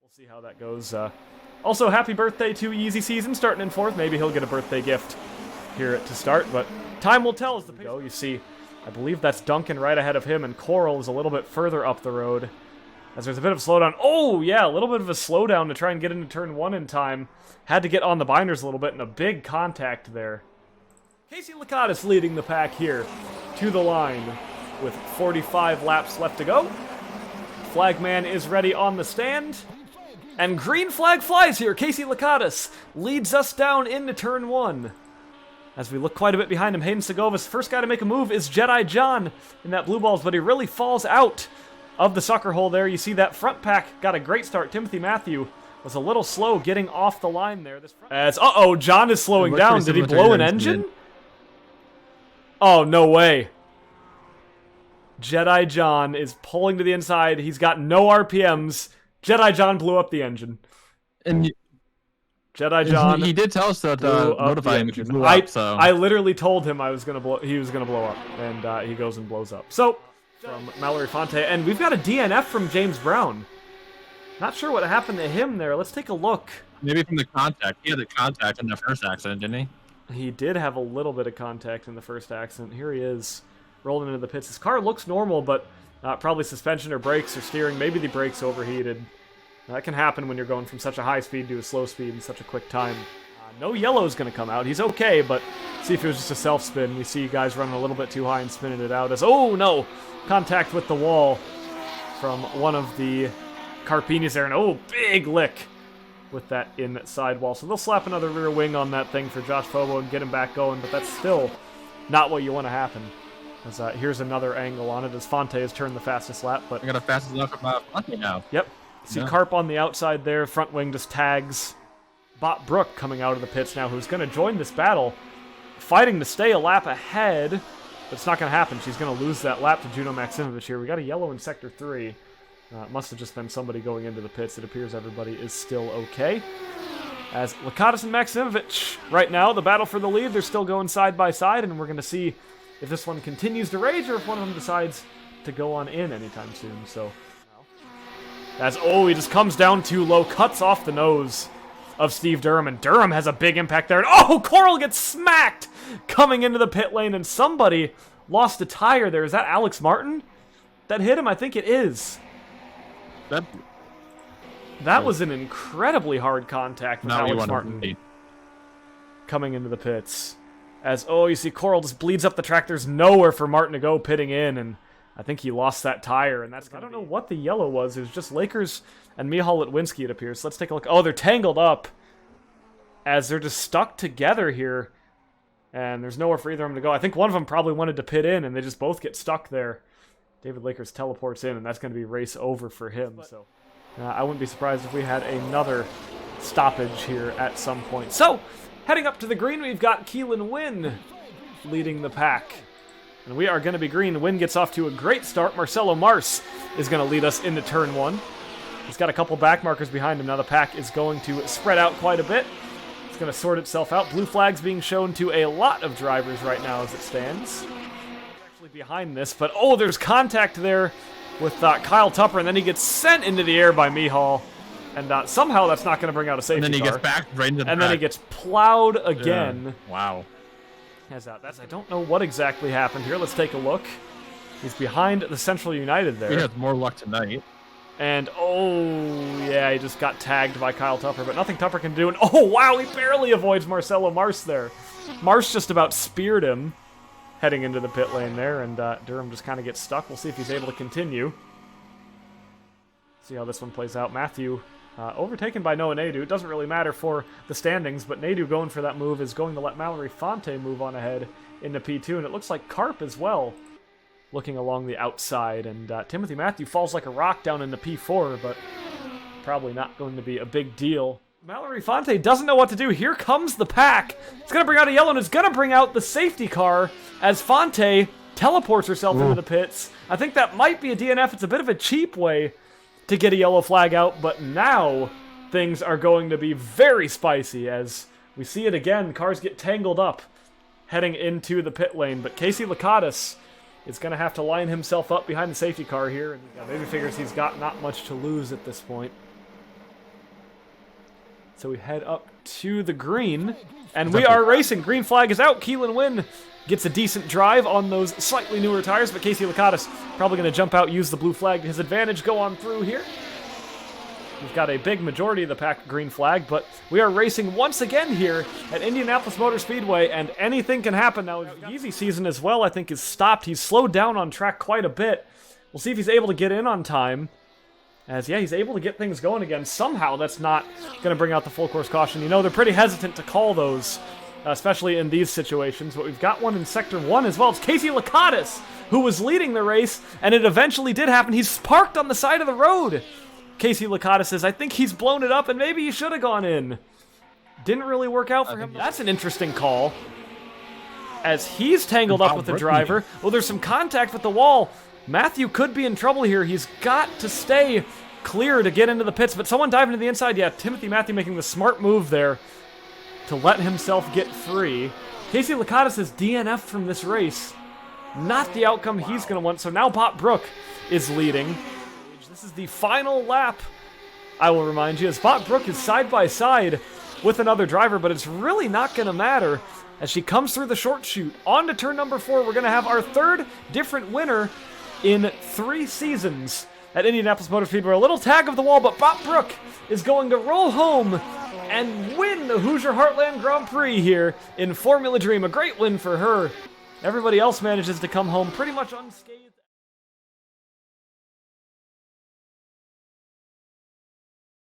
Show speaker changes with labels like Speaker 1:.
Speaker 1: We'll see how that goes. Also, happy birthday to Easy Season, starting in 4th. Maybe he'll get a birthday gift here to start, but time will tell as the pace goes. You see, I believe that's Duncan right ahead of him, and Coral is a little bit further up the road. As there's a bit of a slowdown. Oh, yeah, a little bit of a slowdown to try and get into turn 1 in time. Had to get on the binders a little bit, and a big contact there. Casey Lakatos leading the pack here to the line with 45 laps left to go. Flagman is ready on the stand. And green flag flies here. Casey Lakatos leads us down into turn 1. As we look quite a bit behind him, Hayden Segovis, first guy to make a move is Jedi John in that blue balls, but he really falls out of the sucker hole there. You see that front pack got a great start. Timothy Matthew was a little slow getting off the line there. As John is slowing down. Did he blow an engine? Oh, no way. Jedi John is pulling to the inside. He's got no RPMs. Jedi John blew up the engine.
Speaker 2: And
Speaker 1: Jedi John,
Speaker 2: he did tell us that notify him if he blew up. So
Speaker 1: I literally told him he was gonna blow up, and he goes and blows up. So from Mallory Fonte, and we've got a DNF from James Brown. Not sure what happened to him there. Let's take a look.
Speaker 2: Maybe from the contact. He had the contact in the first accident, didn't he?
Speaker 1: He did have a little bit of contact in the first accident. Here he is, rolling into the pits. His car looks normal, but probably suspension or brakes or steering. Maybe the brakes overheated. That can happen when you're going from such a high speed to a slow speed in such a quick time. No yellow is going to come out. He's okay, but see if it was just a self-spin. We see you guys running a little bit too high and spinning it out as, oh no, contact with the wall from one of the Carpinis there. And oh, big lick with that inside wall. So they'll slap another rear wing on that thing for Josh Fobo and get him back going, but that's still not what you want to happen. As, here's another angle on it as Fonte has turned the fastest lap. But
Speaker 2: I got a fastest lap from Fonte now.
Speaker 1: Yep. See Carp on the outside there. Front wing just tags Bot Brook coming out of the pits now, who's going to join this battle, fighting to stay a lap ahead, but it's not going to happen. She's going to lose that lap to Juno Maximovich here. We got a yellow in Sector 3. It must have just been somebody going into the pits. It appears everybody is still okay. As Lakatos and Maximovich, right now, the battle for the lead, they're still going side by side, and we're going to see if this one continues to rage or if one of them decides to go on in anytime soon. So, as, he just comes down too low, cuts off the nose of Steve Durham, and Durham has a big impact there. And Coral gets smacked coming into the pit lane, and somebody lost a tire there. Is that Alex Martin that hit him? I think it is. That was an incredibly hard contact with Alex Martin coming into the pits. As, you see Coral just bleeds up the track. There's nowhere for Martin to go pitting in, and I think he lost that tire, and that's I don't know what the yellow was. It was just Lakers and Mihal Litwinski, it appears. So let's take a look. Oh, they're tangled up as they're just stuck together here, and there's nowhere for either of them to go. I think one of them probably wanted to pit in, and they just both get stuck there. David Lakers teleports in, and that's going to be race over for him. So I wouldn't be surprised if we had another stoppage here at some point. So, heading up to the green, we've got Keelan Wynn leading the pack. And we are going to be green. Wynn gets off to a great start. Marcelo Mars is going to lead us into turn 1. He's got a couple back markers behind him. Now the pack is going to spread out quite a bit. It's going to sort itself out. Blue flags being shown to a lot of drivers right now as it stands. Actually behind this, but there's contact there with Kyle Tupper, and then he gets sent into the air by Mihal. And somehow that's not going to bring out a safety car.
Speaker 2: And then he gets back right into the
Speaker 1: And then he gets plowed again.
Speaker 2: Yeah. Wow.
Speaker 1: I don't know what exactly happened here. Let's take a look. He's behind the Central United there.
Speaker 2: He has more luck tonight.
Speaker 1: And, he just got tagged by Kyle Tupper, but nothing Tupper can do. And, wow, he barely avoids Marcelo Mars there. Mars just about speared him heading into the pit lane there, and Durham just kind of gets stuck. We'll see if he's able to continue. See how this one plays out. Matthew overtaken by Noah Nadu. It doesn't really matter for the standings, but Nadu going for that move is going to let Mallory Fonte move on ahead into P2, and it looks like Carp as well looking along the outside, and Timothy Matthew falls like a rock down into P4, but probably not going to be a big deal. Mallory Fonte doesn't know what to do. Here comes the pack. It's going to bring out a yellow, and it's going to bring out the safety car as Fonte teleports herself into the pits. I think that might be a DNF. It's a bit of a cheap way to get a yellow flag out, but now things are going to be very spicy as we see it again. Cars get tangled up heading into the pit lane, but Casey Lakatos is going to have to line himself up behind the safety car here, and maybe figures he's got not much to lose at this point. So we head up to the green, and we are racing. Green flag is out. Keelan Wynn gets a decent drive on those slightly newer tires, but Casey Lakatos probably going to jump out, use the blue flag to his advantage, go on through here. We've got a big majority of the pack green flag, but we are racing once again here at Indianapolis Motor Speedway, and anything can happen now. The easy season as well, I think, is stopped. He's slowed down on track quite a bit. We'll see if he's able to get in on time. As, yeah, he's able to get things going again. Somehow that's not going to bring out the full course caution. You know, they're pretty hesitant to call those, especially in these situations. But we've got one in Sector 1 as well. It's Casey Lakatos, who was leading the race, and it eventually did happen. He's parked on the side of the road. Casey Lakatos says, I think he's blown it up, and maybe he should have gone in. Didn't really work out for him. That's an interesting call. As he's tangled up with the driver. Well, there's some contact with the wall. Matthew could be in trouble here. He's got to stay clear to get into the pits, but someone diving to the inside. Yeah, Timothy Matthew making the smart move there to let himself get free. Casey Lakatos is DNF'd from this race. Not the outcome he's going to want, so now Bob Brook is leading. This is the final lap, I will remind you, as Bob Brook is side by side with another driver, but it's really not going to matter as she comes through the short chute. On to turn number 4, we're going to have our third different winner in 3 seasons at Indianapolis Motor Speedway. A little tag of the wall, but Bob Brook is going to roll home and win the Hoosier Heartland Grand Prix here in Formula Dream. A great win for her. Everybody else manages to come home pretty much unscathed.